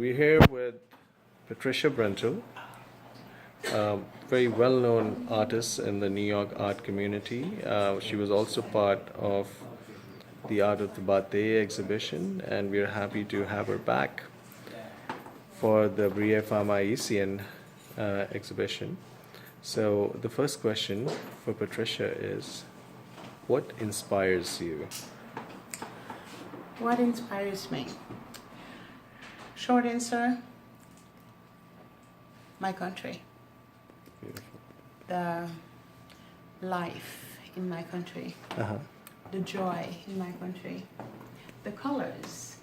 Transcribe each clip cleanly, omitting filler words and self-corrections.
We're here with Patricia Brintle, a very well-known artist in the New York art community. She was also part of the Art of the Bate exhibition, and we're happy to have her back for the Briye Fam Ayisyen exhibition. So the first question for Patricia is, what inspires you? What inspires me? Short answer, my country. Beautiful. The life in my country. Uh-huh. The joy in my country. The colors.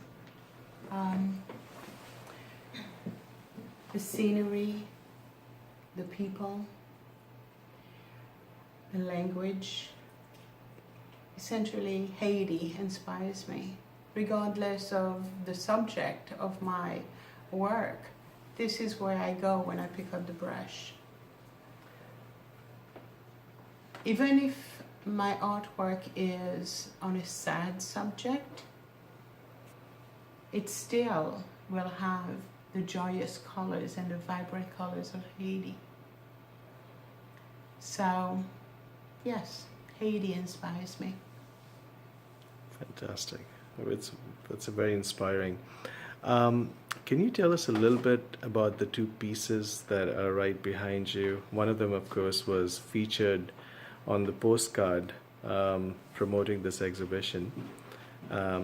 The scenery. The people. The language. Essentially, Haiti inspires me. Regardless of the subject of my work, this is where I go when I pick up the brush. Even if my artwork is on a sad subject, it still will have the joyous colors and the vibrant colors of Haiti. So, yes, Haiti inspires me. Fantastic. That's a very inspiring. Can you tell us a little bit about the two pieces that are right behind you? One of them, of course, was featured on the postcard promoting this exhibition.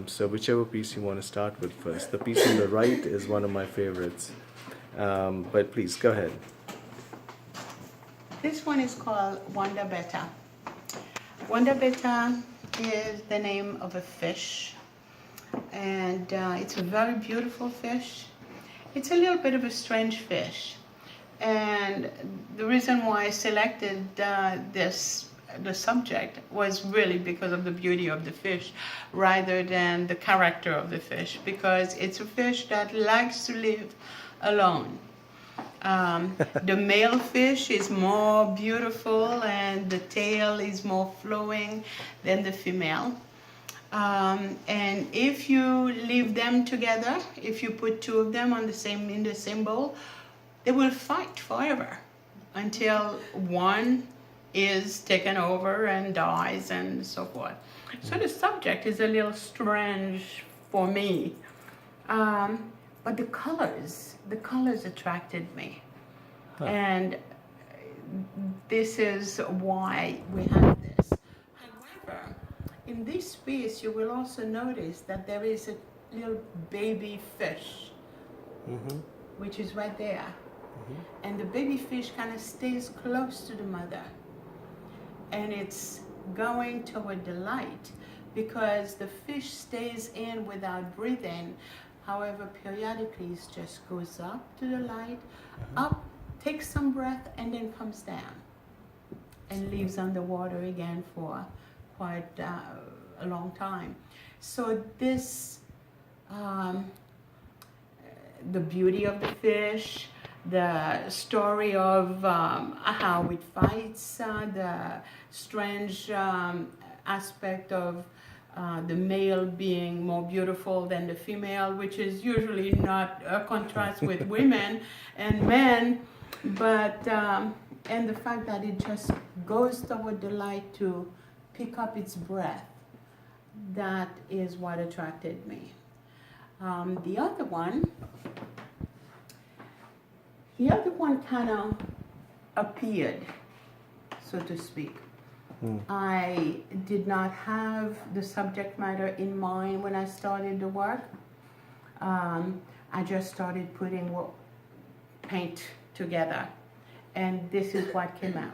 So whichever piece you want to start with first. The piece on the right is one of my favorites. But please, go ahead. This one is called Wanda Beta. Wanda Beta is the name of a fish, and it's a very beautiful fish. It's a little bit of a strange fish, and the reason why I selected the subject was really because of the beauty of the fish rather than the character of the fish, because it's a fish that likes to live alone. The male fish is more beautiful and the tail is more flowing than the female. And if you leave them together, if you put two of them in the same bowl, they will fight forever until one is taken over and dies and so forth. So the subject is a little strange for me. But the colors attracted me. Huh. And this is why we have this. However, in this piece, you will also notice that there is a little baby fish, which is right there. And the baby fish kind of stays close to the mother. And it's going toward the light because the fish stays in without breathing. However, periodically it just goes up to the light, up, takes some breath, and then comes down and lives underwater again for quite a long time. So this, the beauty of the fish, the story of how it fights, the strange aspect of the male being more beautiful than the female, which is usually not a contrast with women and men, but and the fact that it just goes toward the light to pick up its breath, that is what attracted me. The other one kind of appeared, so to speak. I did not have the subject matter in mind when I started the work. I just started putting paint together, and this is what came out.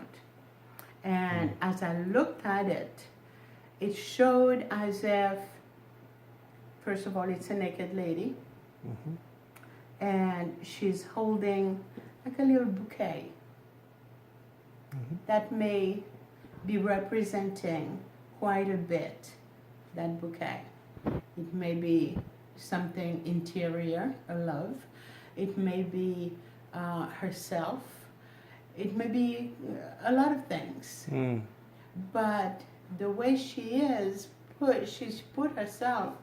And as I looked at it, it showed as if, first of all, it's a naked lady, and she's holding like a little bouquet that may be representing quite a bit, that bouquet. It may be something interior, a love. It may be herself. It may be a lot of things. But the way she's put herself,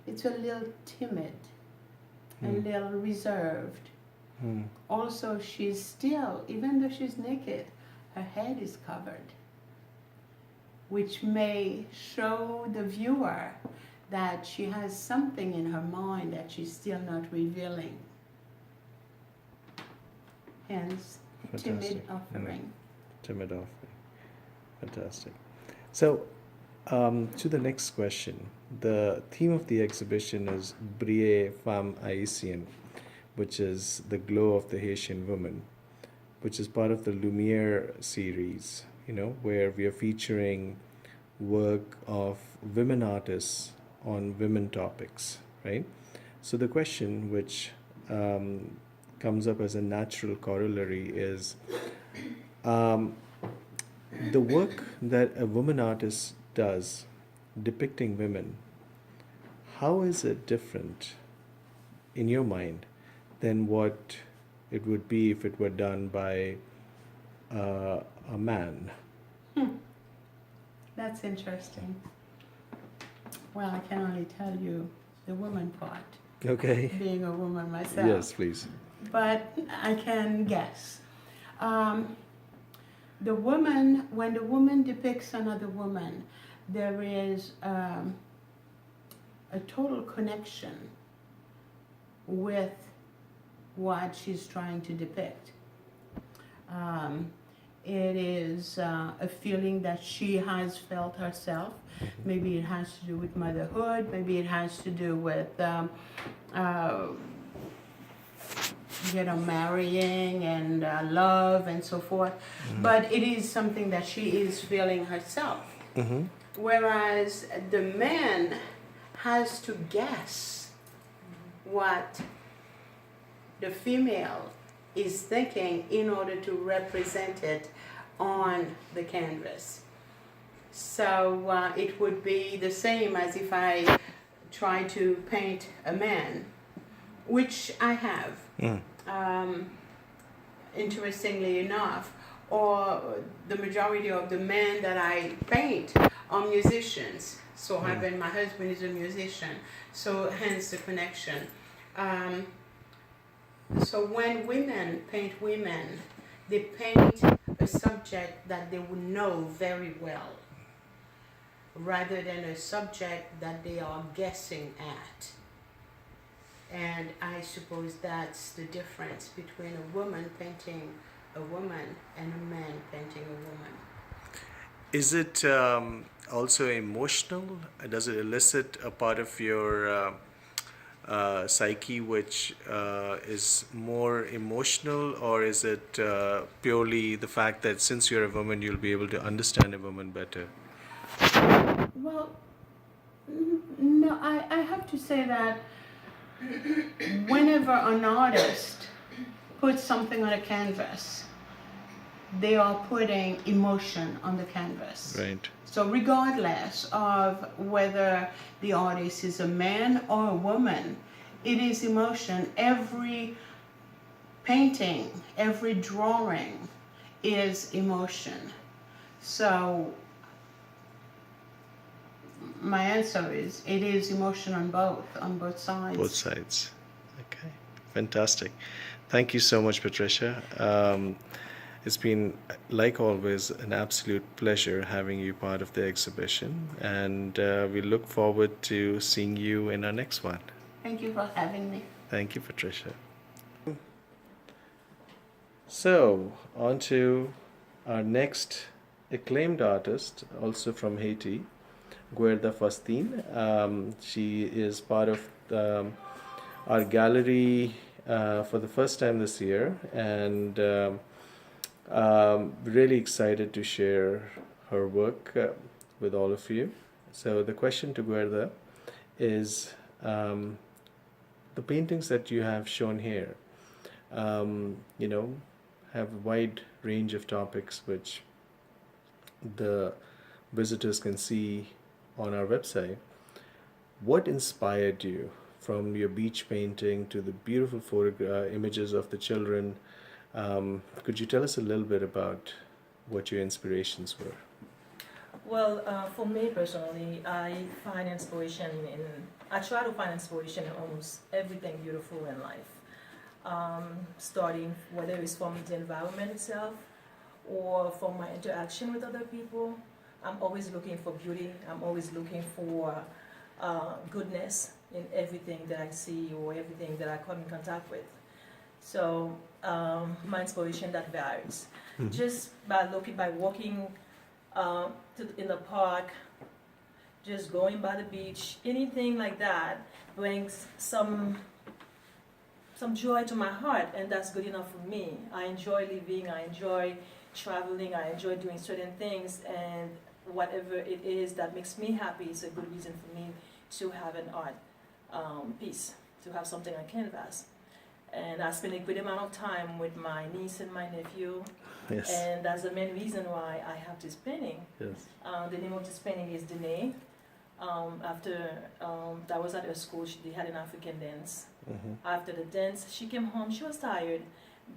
it's a little timid. a little reserved. Hmm. Also, she's still, even though she's naked, her head is covered, which may show the viewer that she has something in her mind that she's still not revealing. Hence, timid Fantastic. offering. Timid offering. Fantastic. So, to the next question. The theme of the exhibition is Briye Fam Ayisyen, which is the glow of the Haitian woman, which is part of the Lumiere series, where we are featuring work of women artists on women topics, right? So the question which comes up as a natural corollary is the work that a woman artist does depicting women, how is it different in your mind than what it would be if it were done by a man? That's interesting. Well, I can only tell you the woman part, Okay. being a woman myself. Yes, please. But I can guess. The woman, when the woman depicts another woman, there is a total connection with what she's trying to depict. It is a feeling that she has felt herself. Maybe it has to do with motherhood, maybe it has to do with marrying and love and so forth. But it is something that she is feeling herself. Whereas the man has to guess what the female is thinking in order to represent it on the canvas. So it would be the same as if I try to paint a man, which I have, interestingly enough, or the majority of the men that I paint are musicians. So having my husband is a musician, so hence the connection. So when women paint women, they paint a subject that they would know very well, rather than a subject that they are guessing at. And I suppose that's the difference between a woman painting a woman and a man painting a woman. Is it also emotional? Does it elicit a part of your psyche which is more emotional, or is it purely the fact that since you're a woman, you'll be able to understand a woman better? Well, no, I have to say that whenever an artist puts something on a canvas, they are putting emotion on the canvas. Right. So regardless of whether the artist is a man or a woman, it is emotion. Every painting, every drawing is emotion. So my answer is it is emotion on both sides. Both sides. Okay. Fantastic. Thank you so much, Patricia. It's been, like always, an absolute pleasure having you part of the exhibition, and we look forward to seeing you in our next one. Thank you for having me. Thank you, Patricia. So, on to our next acclaimed artist, also from Haiti, Guerda Faustin. She is part of our gallery for the first time this year, and really excited to share her work with all of you. So the question to Guerda is, the paintings that you have shown here, have a wide range of topics which the visitors can see on our website. What inspired you, from your beach painting to the beautiful images of the children? Could you tell us a little bit about what your inspirations were? Well, for me personally, I find inspiration in I try to find inspiration in almost everything beautiful in life. Starting whether it's from the environment itself or from my interaction with other people. I'm always looking for beauty. I'm always looking for goodness in everything that I see or everything that I come in contact with. So my inspiration that varies. Just by walking in the park, just going by the beach, anything like that brings some joy to my heart, and that's good enough for me. I enjoy living, I enjoy traveling, I enjoy doing certain things, and whatever it is that makes me happy is a good reason for me to have an art piece, to have something on canvas. And I spend a good amount of time with my niece and my nephew. Yes. And that's the main reason why I have this painting. Yes. The name of this painting is Dene. After that was at her school, they had an African dance. After the dance, she came home. She was tired,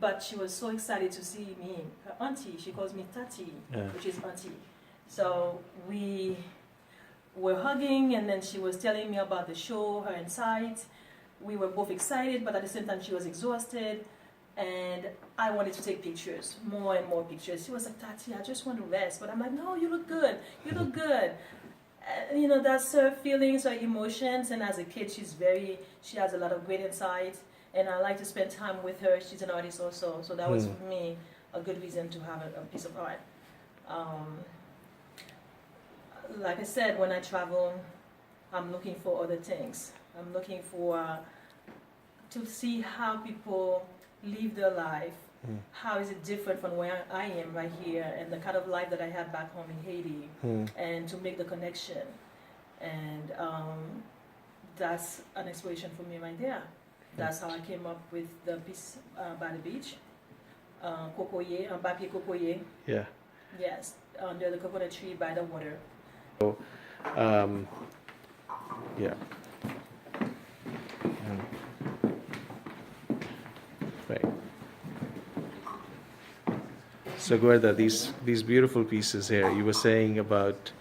but she was so excited to see me. Her auntie, she calls me Tati, which is auntie. So we were hugging, and then she was telling me about the show, her insights. We were both excited, but at the same time, she was exhausted. And I wanted to take pictures, more and more pictures. She was like, Tati, I just want to rest. But I'm like, no, you look good. You look good. You know, that's her feelings, her emotions. And as a kid, she has a lot of great insights. And I like to spend time with her. She's an artist also. So that was, for me, a good reason to have a piece of art. Like I said, when I travel, I'm looking for other things. I'm looking for to see how people live their life. How is it different from where I am right here and the kind of life that I had back home in Haiti, and to make the connection. And that's an inspiration for me right there. That's how I came up with the piece by the beach, cocoyer, papier cocoyer. Yeah. Yes, under the coconut tree by the water. So, yeah. Right. So Guerda, these beautiful pieces here, you were saying about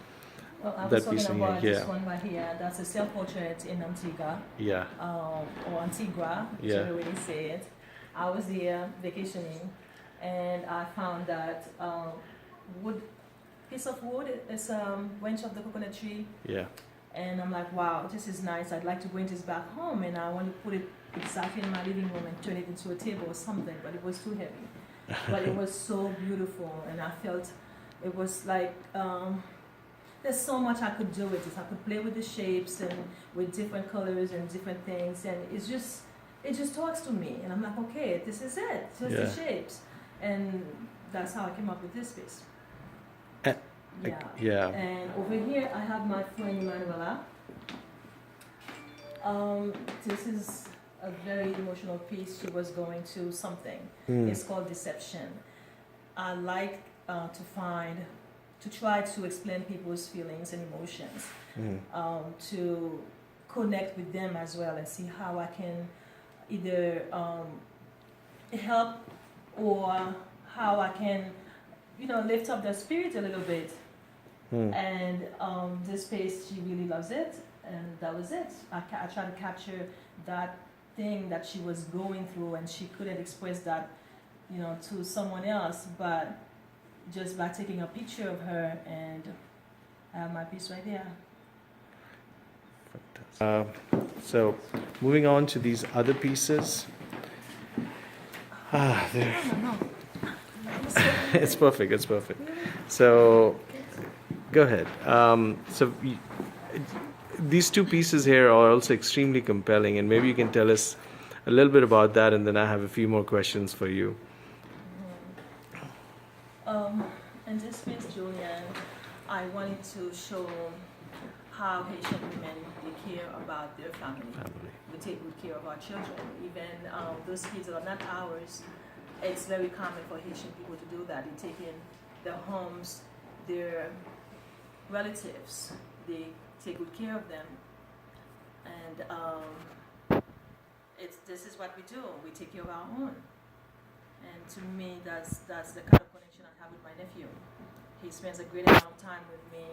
Well, I was that talking piece in about here. this one right here. That's a self-portrait in Antigua, Yeah. or Antigua, Yeah. whichever way you say it. I was there vacationing, and I found that piece of wood is a branch of the coconut tree. Yeah. And I'm like, wow, this is nice. I'd like to bring this back home, and I want to put it exactly in my living room and turn it into a table or something, but it was too heavy. But it was so beautiful, and I felt it was like, there's so much I could do with this. I could play with the shapes and with different colors and different things, and it just talks to me. And I'm like, okay, this is it, just the shapes. And that's how I came up with this piece. Yeah. And over here I have my friend Manuela. This is a very emotional piece. She was going to something. It's called Deception. I like to try to explain people's feelings and emotions, to connect with them as well and see how I can either help or how I can, lift up their spirit a little bit. And this piece, she really loves it, and that was it. I tried to capture that thing that she was going through, and she couldn't express that, to someone else, but just by taking a picture of her, and I have my piece right there. So, moving on to these other pieces. It's perfect. It's perfect. So, go ahead. These two pieces here are also extremely compelling, and maybe you can tell us a little bit about that, and then I have a few more questions for you. In this piece, Julian, I wanted to show how Haitian women take care about their family. We take good care of our children. Even those kids that are not ours, it's very common for Haitian people to do that. They take in their homes, their relatives. They take good care of them. And this is what we do. We take care of our own. And to me, that's the kind of connection I have with my nephew. He spends a great amount of time with me,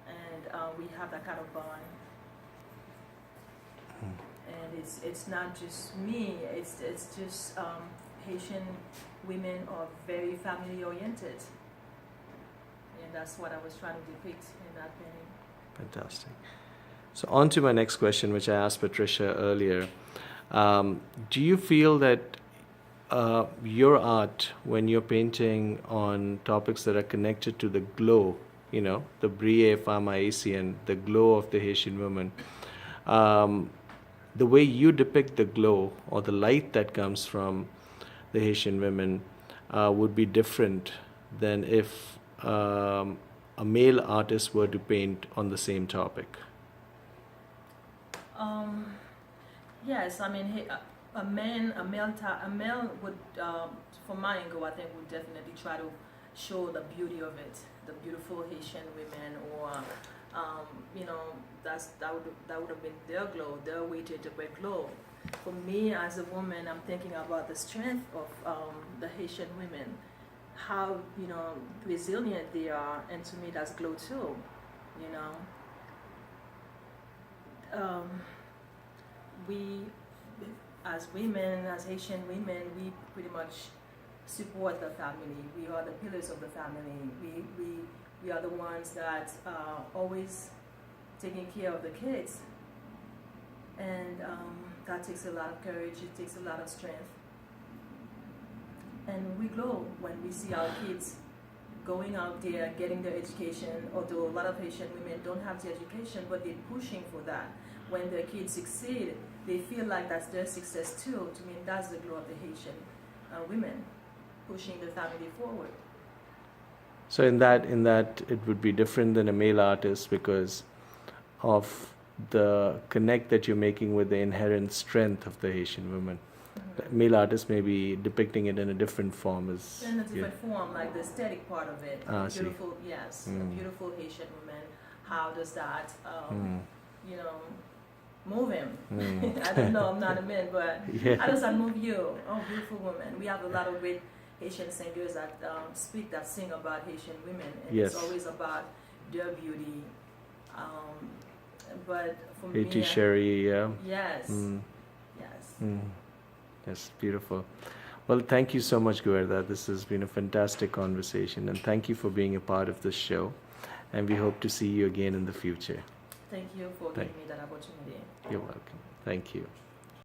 and we have that kind of bond. And it's not just me. It's just Haitian women are very family oriented, and that's what I was trying to depict in that painting. Fantastic. So on to my next question, which I asked Patricia earlier. Do you feel that your art, when you're painting on topics that are connected to the glow, the Briye Fam Ayisyen, the glow of the Haitian woman, the way you depict the glow or the light that comes from the Haitian women would be different than if a male artist were to paint on the same topic? Yes, I mean, a male would, from my angle, I think would definitely try to show the beauty of it, the beautiful Haitian women, or that would have been their glow, their way to interpret glow. For me, as a woman, I'm thinking about the strength of the Haitian women, how resilient they are, and to me, that's glow too. We, as women, as Haitian women, we pretty much support the family. We are the pillars of the family. We are the ones that are always taking care of the kids. And that takes a lot of courage, it takes a lot of strength. And we glow when we see our kids going out there, getting their education, although a lot of Haitian women don't have the education, but they're pushing for that. When their kids succeed, they feel like that's their success too. To me, that's the glow of the Haitian women, pushing the family forward. So in that, it would be different than a male artist because of the connect that you're making with the inherent strength of the Haitian woman. Mm-hmm. Male artist may be depicting it in a different form. In a different form, like the aesthetic part of it. Ah, Beautiful, yes, a beautiful Haitian woman. How does that, move him? I don't know, I'm not a man, but how does that move you? Oh, beautiful woman. We have a lot of great Haitian singers that sing about Haitian women, and it's always about their beauty. But for Haiti me, Sherry, yeah. Yes. Yes. Yes, beautiful. Well, thank you so much, Guerda. This has been a fantastic conversation, and thank you for being a part of this show. And we hope to see you again in the future. Thank you for giving me that opportunity. You're welcome. Thank you.